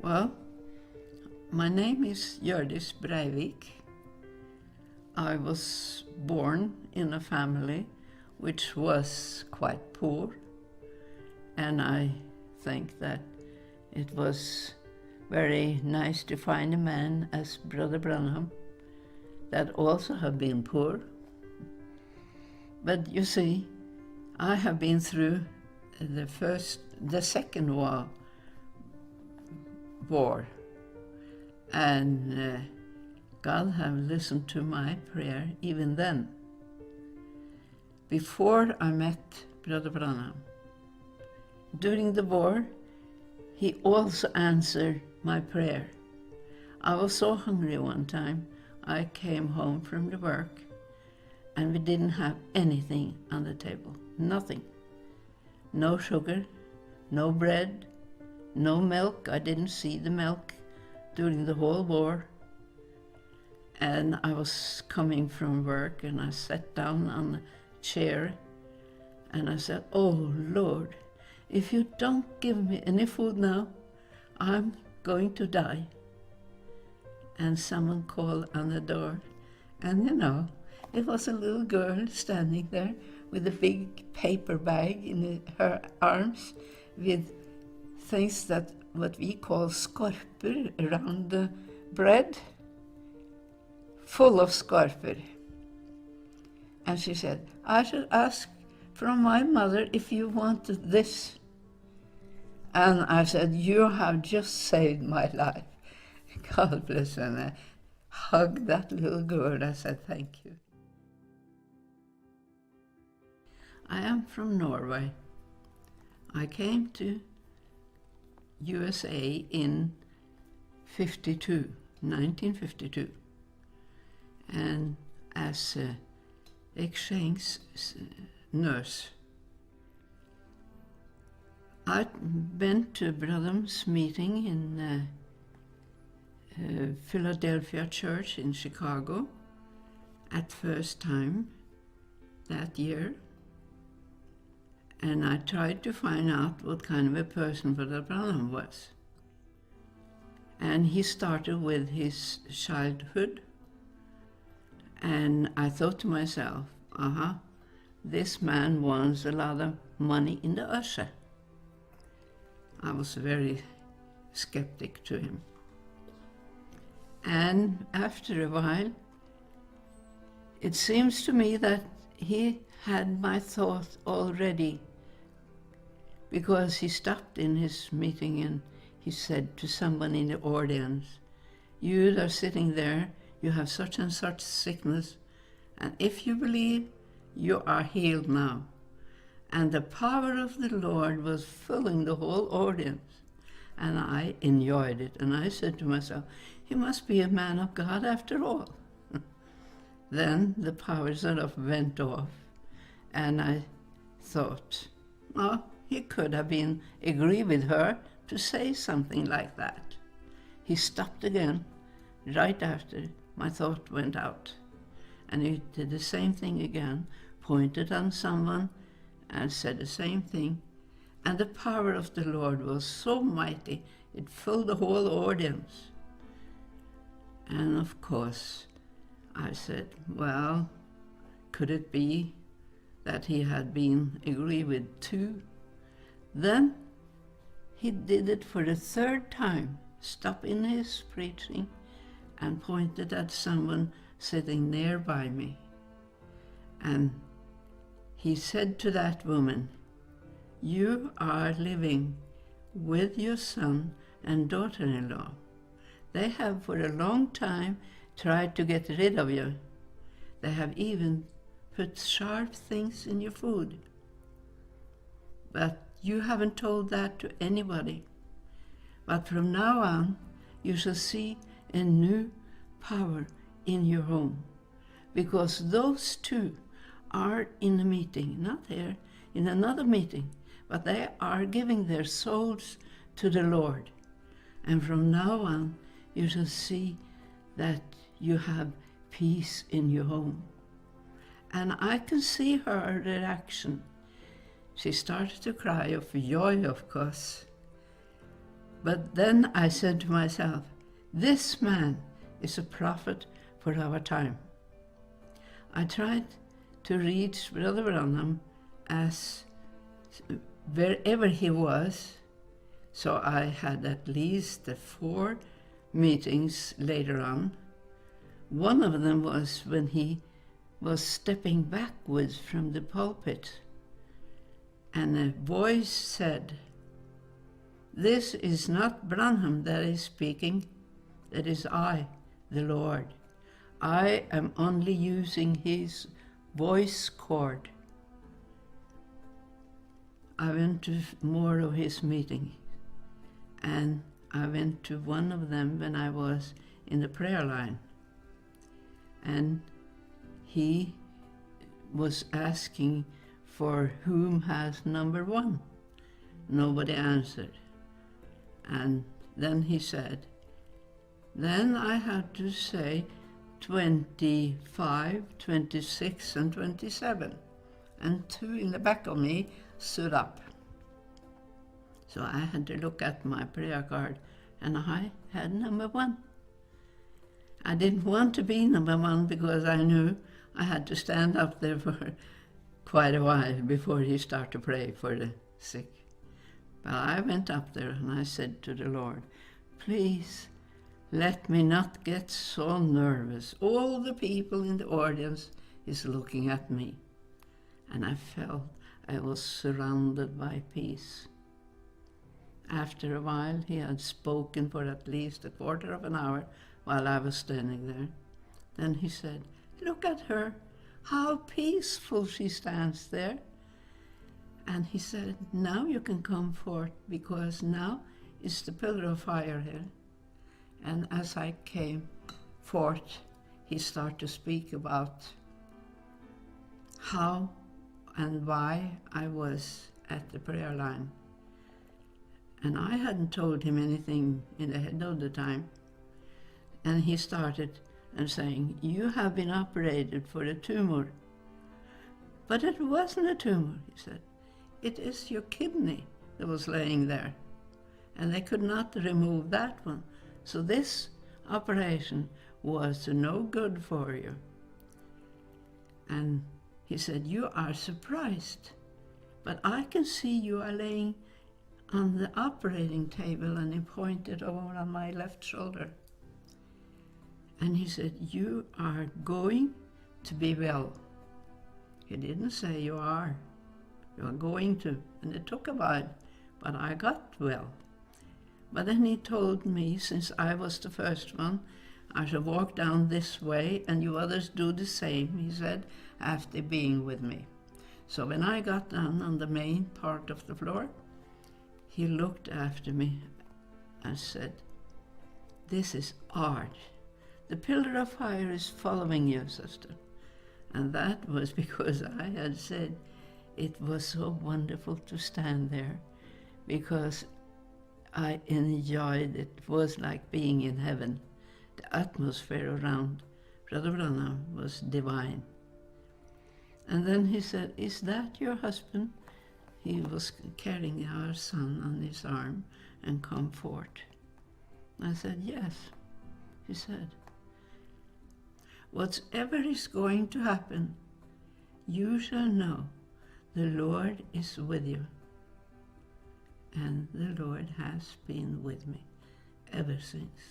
Well, my name is Hjordis Breivik. I was born in a family which was quite poor, and I think that it was very nice to find a man as Brother Branham that also have been poor. But you see, I have been through the second war, and God have listened to my prayer even then. Before I met Brother Branham, during the war, he also answered my prayer. I was so hungry one time, I came home from the work, and we didn't have anything on the table, nothing. No sugar, no bread, no milk. I didn't see the milk during the whole war. And I was coming from work, and I sat down on the chair, and I said, "Oh Lord, if you don't give me any food now, I'm going to die." And someone called on the door, and it was a little girl standing there with a big paper bag in her arms with things that what we call skorper around the bread, full of skorper. And she said, "I should ask from my mother if you wanted this." And I said, "You have just saved my life." God bless her. And I hugged that little girl. I said, "Thank you." I am from Norway. I came to USA in 1952, and as an exchange nurse. I went to Branham's meeting in Philadelphia Church in Chicago at first time that year, and I tried to find out what kind of a person Brother Branham was. And he started with his childhood, and I thought to myself, this man wants a lot of money in the usher. I was very skeptic to him. And after a while, it seems to me that he had my thought already, because he stopped in his meeting and he said to someone in the audience, "You that are sitting there, you have such and such sickness, and if you believe, you are healed now." And the power of the Lord was filling the whole audience, and I enjoyed it. And I said to myself, he must be a man of God after all. Then the power sort of went off, and I thought, he could have been agree with her to say something like that. He stopped again, right after my thought went out. And he did the same thing again, pointed on someone and said the same thing. And the power of the Lord was so mighty, it filled the whole audience. And of course, I said, well, could it be that he had been agree with two? Then he did it for the third time, stopped in his preaching and pointed at someone sitting nearby me. And he said to that woman, "You are living with your son and daughter-in-law. They have for a long time tried to get rid of you. They have even put sharp things in your food. But you haven't told that to anybody. But from now on, you shall see a new power in your home, because those two are in a meeting, not here, in another meeting, but they are giving their souls to the Lord. And from now on, you shall see that you have peace in your home." And I can see her reaction. She started to cry of joy, of course. But then I said to myself, this man is a prophet for our time. I tried to reach Brother Branham as wherever he was, so I had at least 4 meetings later on. One of them was when he was stepping backwards from the pulpit, and a voice said, "This is not Branham that is speaking, that is I, the Lord. I am only using his voice cord." I went to more of his meetings, and I went to one of them when I was in the prayer line. And he was asking for whom has number 1. Nobody answered. And then he said, then I had to say 25, 26, and 27. And 2 in the back of me stood up. So I had to look at my prayer card, and I had number 1. I didn't want to be number 1 because I knew I had to stand up there for quite a while before he started to pray for the sick. But I went up there and I said to the Lord, please let me not get so nervous. All the people in the audience is looking at me. And I felt I was surrounded by peace. After a while, he had spoken for at least a quarter of an hour while I was standing there. Then he said, look at her, how peaceful she stands there. And he said, now you can come forth, because now is the pillar of fire here. And as I came forth, he started to speak about how and why I was at the prayer line. And I hadn't told him anything in the head of the time. And he started and saying, you have been operated for a tumor. But it wasn't a tumor, he said. It is your kidney that was laying there. And they could not remove that one. So this operation was no good for you. And he said, you are surprised, but I can see you are laying on the operating table, and he pointed over on my left shoulder. And he said, you are going to be well. He didn't say you are going to. And it took a while, but I got well. But then he told me, since I was the first one, I should walk down this way and you others do the same, he said, after being with me. So when I got down on the main part of the floor, he looked after me and said, this is art. The pillar of fire is following you, sister. And that was because I had said it was so wonderful to stand there, because I enjoyed it. It was like being in heaven. The atmosphere around Brother Branham was divine. And then he said, is that your husband? He was carrying our son on his arm and come forth. I said, yes. He said, whatever is going to happen, you shall know the Lord is with you. And the Lord has been with me ever since.